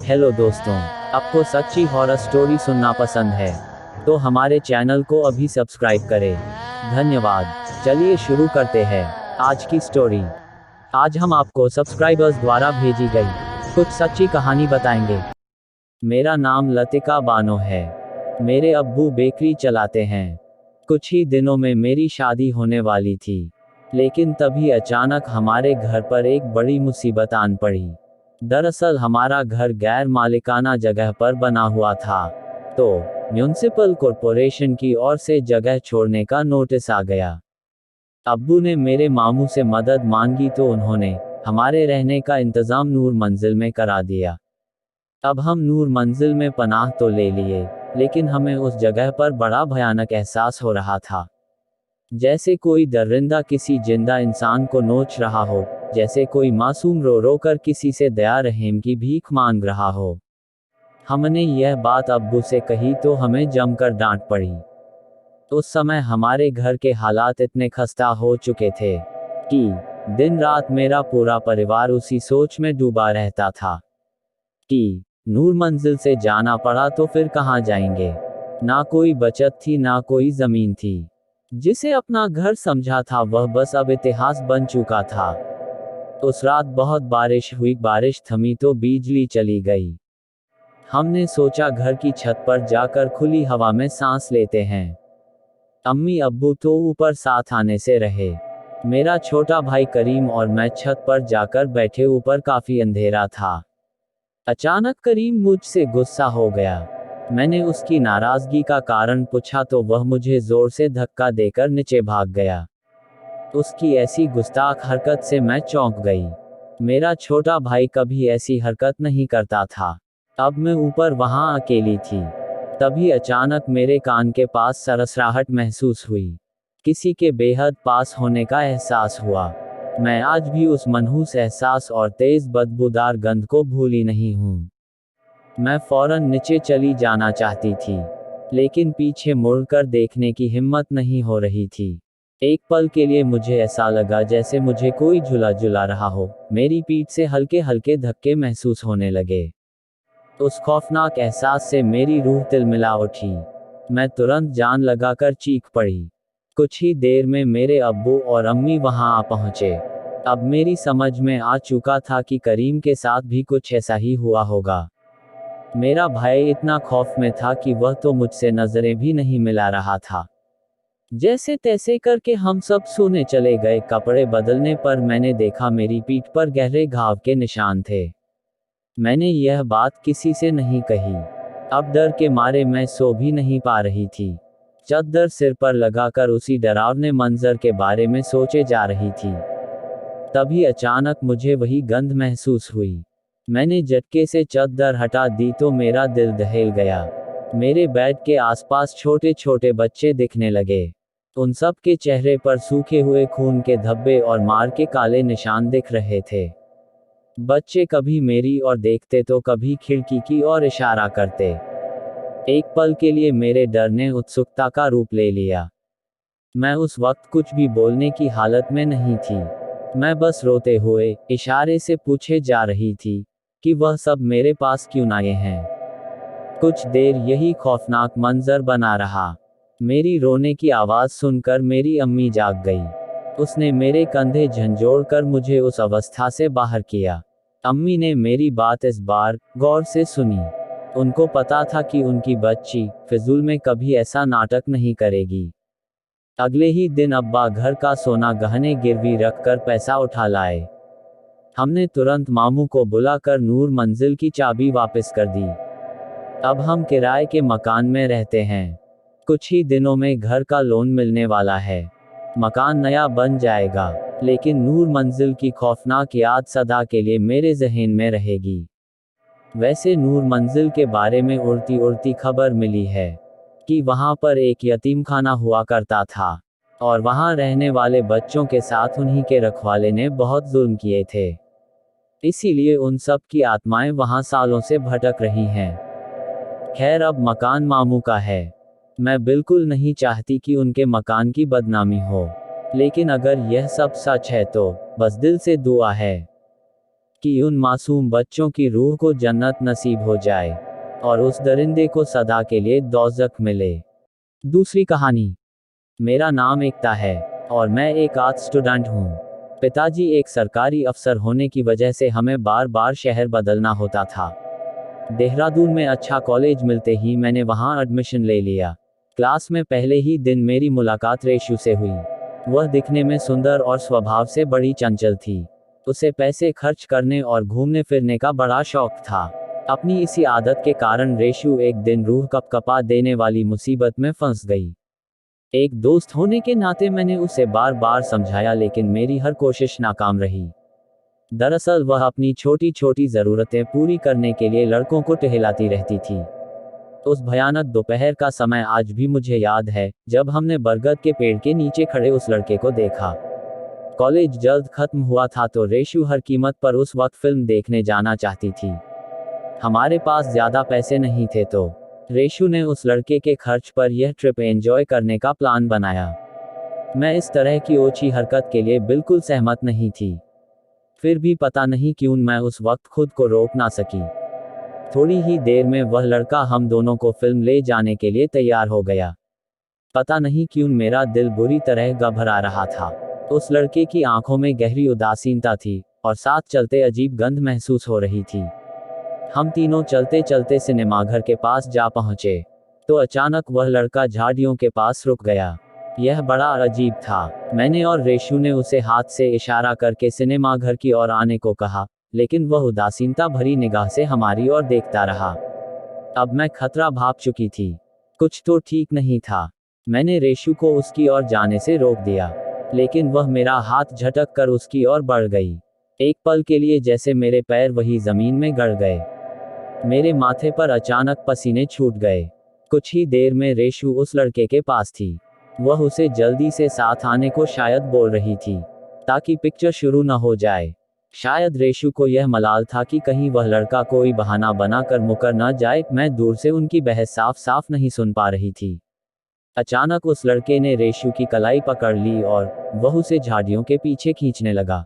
Hello दोस्तों, आपको सच्ची हॉरर स्टोरी सुनना पसंद है तो हमारे चैनल को अभी सब्सक्राइब करें। धन्यवाद। चलिए शुरू करते हैं आज की स्टोरी। आज हम आपको सब्सक्राइबर्स द्वारा भेजी गई कुछ सच्ची कहानी बताएंगे। मेरा नाम लतिका बानो है। मेरे अब्बू बेकरी चलाते हैं। कुछ ही दिनों में मेरी शादी होने वाली थी, लेकिन तभी अचानक हमारे घर पर एक बड़ी मुसीबत आन पड़ी। दरअसल हमारा घर गैर मालिकाना जगह पर बना हुआ था, तो म्युनिसिपल कॉरपोरेशन की ओर से जगह छोड़ने का नोटिस आ गया। अब्बू ने मेरे मामू से मदद मांगी तो उन्होंने हमारे रहने का इंतजाम नूर मंजिल में करा दिया। अब हम नूर मंजिल में पनाह तो ले लिए, लेकिन हमें उस जगह पर बड़ा भयानक एहसास हो रहा था, जैसे कोई दरिंदा किसी जिंदा इंसान को नोच रहा हो, जैसे कोई मासूम रो रो कर किसी से दया रहम की भीख मांग रहा हो। हमने यह बात अब्बू से कही तो हमें जमकर डांट पड़ी। उस समय हमारे घर के हालात इतने खस्ता हो चुके थे कि दिन रात मेरा पूरा परिवार उसी सोच में डूबा रहता था कि नूर मंजिल से जाना पड़ा तो फिर कहाँ जाएंगे। ना कोई बचत थी, ना कोई जमीन थी। जिसे अपना घर समझा था वह बस अब इतिहास बन चुका था। उस रात बहुत बारिश हुई, बारिश थमी तो बिजली चली गई। हमने सोचा घर की छत पर जाकर खुली हवा में सांस लेते हैं। अम्मी अब्बू तो ऊपर साथ आने से रहे। मेरा छोटा भाई करीम और मैं छत पर जाकर बैठे, ऊपर काफी अंधेरा था। अचानक करीम मुझसे गुस्सा हो गया। मैंने उसकी नाराजगी का कारण पूछा तो वह मुझे जोर से धक्का देकर नीचे भाग गया। उसकी ऐसी गुस्ताख हरकत से मैं चौंक गई। मेरा छोटा भाई कभी ऐसी हरकत नहीं करता था। अब मैं ऊपर वहां अकेली थी। तभी अचानक मेरे कान के पास सरसराहट महसूस हुई। किसी के बेहद पास होने का एहसास हुआ। मैं आज भी उस मनहूस एहसास और तेज बदबूदार गंध को भूली नहीं हूँ। मैं फौरन नीचे चली जाना चाहती थी, लेकिन पीछे मुड़कर देखने की हिम्मत नहीं हो रही थी। एक पल के लिए मुझे ऐसा लगा जैसे मुझे कोई झुला झुला रहा हो। मेरी पीठ से हल्के हल्के धक्के महसूस होने लगे। उस खौफनाक एहसास से मेरी रूह तिलमिला उठी। मैं तुरंत जान लगाकर चीख पड़ी। कुछ ही देर में मेरे अब्बू और अम्मी वहां आ पहुंचे। अब मेरी समझ में आ चुका था कि करीम के साथ भी कुछ ऐसा ही हुआ होगा। मेरा भाई इतना खौफ में था कि वह तो मुझसे नजरें भी नहीं मिला रहा था। जैसे तैसे करके हम सब सोने चले गए। कपड़े बदलने पर मैंने देखा मेरी पीठ पर गहरे घाव के निशान थे। मैंने यह बात किसी से नहीं कही। अब डर के मारे मैं सो भी नहीं पा रही थी। चद्दर सिर पर लगाकर उसी डरावने मंजर के बारे में सोचे जा रही थी। तभी अचानक मुझे वही गंध महसूस हुई। मैंने झटके से चद्दर हटा दी तो मेरा दिल दहल गया। मेरे बेड के आसपास छोटे छोटे बच्चे दिखने लगे। उन सब के चेहरे पर सूखे हुए खून के धब्बे और मार के काले निशान दिख रहे थे। बच्चे कभी मेरी ओर देखते तो कभी खिड़की की ओर इशारा करते। एक पल के लिए मेरे डर ने उत्सुकता का रूप ले लिया। मैं उस वक्त कुछ भी बोलने की हालत में नहीं थी। मैं बस रोते हुए इशारे से पूछे जा रही थी कि वह सब मेरे पास क्यों आए हैं। कुछ देर यही खौफनाक मंजर बना रहा। मेरी रोने की आवाज सुनकर मेरी अम्मी जाग गई। उसने मेरे कंधे झंझोड़कर मुझे उस अवस्था से बाहर किया। अम्मी ने मेरी बात इस बार गौर से सुनी। उनको पता था कि उनकी बच्ची फिजूल में कभी ऐसा नाटक नहीं करेगी। अगले ही दिन अब्बा घर का सोना गहने गिरवी रखकर पैसा उठा लाए। हमने तुरंत मामू को बुलाकर नूर मंजिल की चाबी वापस कर दी। अब हम किराए के मकान में रहते हैं। कुछ ही दिनों में घर का लोन मिलने वाला है। मकान नया बन जाएगा, लेकिन नूर मंजिल की खौफनाक याद सदा के लिए मेरे जहन में रहेगी। वैसे नूर मंजिल के बारे में उड़ती उड़ती खबर मिली है कि वहां पर एक यतीमखाना हुआ करता था, और वहां रहने वाले बच्चों के साथ उन्हीं के रखवाले ने बहुत जुल्म किए थे। इसीलिए उन सब की आत्माएं वहां सालों से भटक रही हैं। खैर, अब मकान मामू का है। मैं बिल्कुल नहीं चाहती कि उनके मकान की बदनामी हो, लेकिन अगर यह सब सच है तो बस दिल से दुआ है कि उन मासूम बच्चों की रूह को जन्नत नसीब हो जाए और उस दरिंदे को सदा के लिए दोज़ख मिले। दूसरी कहानी। मेरा नाम एकता है और मैं एक आर्ट स्टूडेंट हूँ। पिताजी एक सरकारी अफसर होने की वजह से हमें बार बार शहर बदलना होता था। देहरादून में अच्छा कॉलेज मिलते ही मैंने वहाँ एडमिशन ले लिया। क्लास में पहले ही दिन मेरी मुलाकात रेशु से हुई। वह दिखने में सुंदर और स्वभाव से बड़ी चंचल थी। उसे पैसे खर्च करने और घूमने फिरने का बड़ा शौक था। अपनी इसी आदत के कारण रेशु एक दिन रूह कपकपा देने वाली मुसीबत में फंस गई। एक दोस्त होने के नाते मैंने उसे बार बार समझाया, लेकिन मेरी हर कोशिश नाकाम रही। दरअसल वह अपनी छोटी छोटी ज़रूरतें पूरी करने के लिए लड़कों को टहलाती रहती थी। उस भयानक दोपहर का समय आज भी मुझे याद है, जब हमने बरगद के पेड़ के नीचे खड़े उस लड़के को देखा। कॉलेज जल्द खत्म हुआ था तो रेशु हर कीमत पर उस वक्त फिल्म देखने जाना चाहती थी। हमारे पास ज़्यादा पैसे नहीं थे तो रेशु ने उस लड़के के खर्च पर यह ट्रिप एंजॉय करने का प्लान बनाया। मैं इस तरह की ओछी हरकत के लिए बिल्कुल सहमत नहीं थी। फिर भी पता नहीं क्यों मैं उस वक्त खुद को रोक ना सकी। थोड़ी ही देर में वह लड़का हम दोनों को फिल्म ले जाने के लिए तैयार हो गया। पता नहीं क्यों मेरा दिल बुरी तरह घबरा रहा था। उस लड़के की आंखों में गहरी उदासीनता थी और साथ चलते अजीब गंध महसूस हो रही थी। हम तीनों चलते चलते सिनेमाघर के पास जा पहुंचे तो अचानक वह लड़का झाड़ियों के पास रुक गया। यह बड़ा अजीब था। मैंने और रेशु ने उसे हाथ से इशारा करके सिनेमाघर की ओर आने को कहा, लेकिन वह उदासीनता भरी निगाह से हमारी ओर देखता रहा। अब मैं खतरा भाप चुकी थी। कुछ तो ठीक नहीं था। मैंने रेशु को उसकी ओर जाने से रोक दिया, लेकिन वह मेरा हाथ झटक कर उसकी ओर बढ़ गई। एक पल के लिए जैसे मेरे पैर वही जमीन में गड़ गए। मेरे माथे पर अचानक पसीने छूट गए। कुछ ही देर में रेशु उस लड़के के पास थी। वह उसे जल्दी से साथ आने को शायद बोल रही थी, ताकि पिक्चर शुरू न हो जाए। शायद रेशु को यह मलाल था कि कहीं वह लड़का कोई बहाना बनाकर मुकर न जाए। मैं दूर से उनकी बहस साफ साफ नहीं सुन पा रही थी। अचानक उस लड़के ने रेशु की कलाई पकड़ ली और वह उसे झाड़ियों के पीछे खींचने लगा।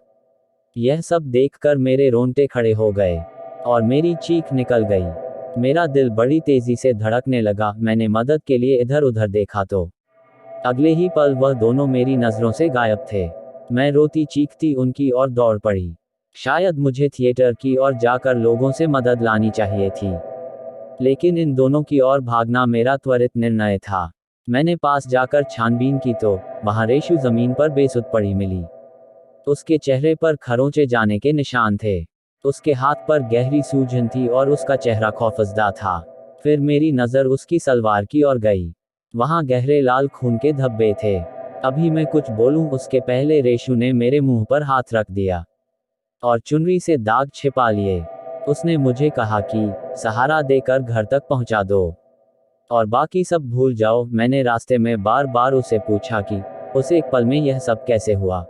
यह सब देखकर मेरे रोंगटे खड़े हो गए और मेरी चीख निकल गई। मेरा दिल बड़ी तेजी से धड़कने लगा। मैंने मदद के लिए इधर उधर देखा तो अगले ही पल वह दोनों मेरी नज़रों से गायब थे। मैं रोती चीखती उनकी ओर दौड़ पड़ी। शायद मुझे थिएटर की ओर जाकर लोगों से मदद लानी चाहिए थी, लेकिन इन दोनों की ओर भागना मेरा त्वरित निर्णय था। मैंने पास जाकर छानबीन की तो वहां रेशु जमीन पर बेसुध पड़ी मिली। उसके चेहरे पर खरोंचे जाने के निशान थे। उसके हाथ पर गहरी सूजन थी और उसका चेहरा खौफजदा था। फिर मेरी नज़र उसकी सलवार की ओर गई। वहां गहरे लाल खून के धब्बे थे। अभी मैं कुछ बोलूं उसके पहले रेशु ने मेरे मुंह पर हाथ रख दिया और चुनरी से दाग छिपा लिए। उसने मुझे कहा कि सहारा देकर घर तक पहुंचा दो और बाकी सब भूल जाओ। मैंने रास्ते में बार बार उसे पूछा कि उस एक पल में यह सब कैसे हुआ,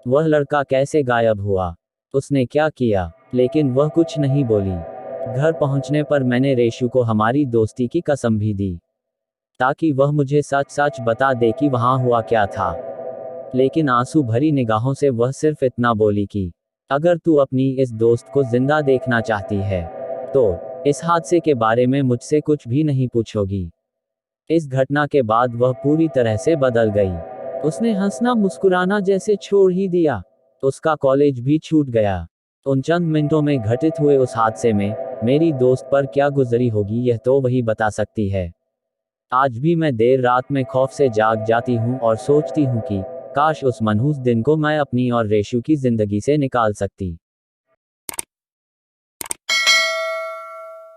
वह लड़का कैसे गायब हुआ, उसने क्या किया, लेकिन वह कुछ नहीं बोली। घर पहुंचने पर मैंने रेशु को हमारी दोस्ती की कसम भी दी, ताकि वह मुझे सच सच बता दे कि वहां हुआ क्या था। लेकिन आंसू भरी निगाहों से वह सिर्फ इतना बोली कि अगर तू अपनी इस दोस्त को जिंदा देखना चाहती है तो इस हादसे के बारे में मुझसे कुछ भी नहीं पूछोगी। इस घटना के बाद वह पूरी तरह से बदल गई। उसने हंसना मुस्कुराना जैसे छोड़ ही दिया। उसका कॉलेज भी छूट गया। उन चंद मिनटों में घटित हुए उस हादसे में मेरी दोस्त पर क्या गुजरी होगी यह तो वही बता सकती है। आज भी मैं देर रात में खौफ से जाग जाती हूँ और सोचती हूँ कि काश उस मनहूस दिन को मैं अपनी और रेशु की जिंदगी से निकाल सकती।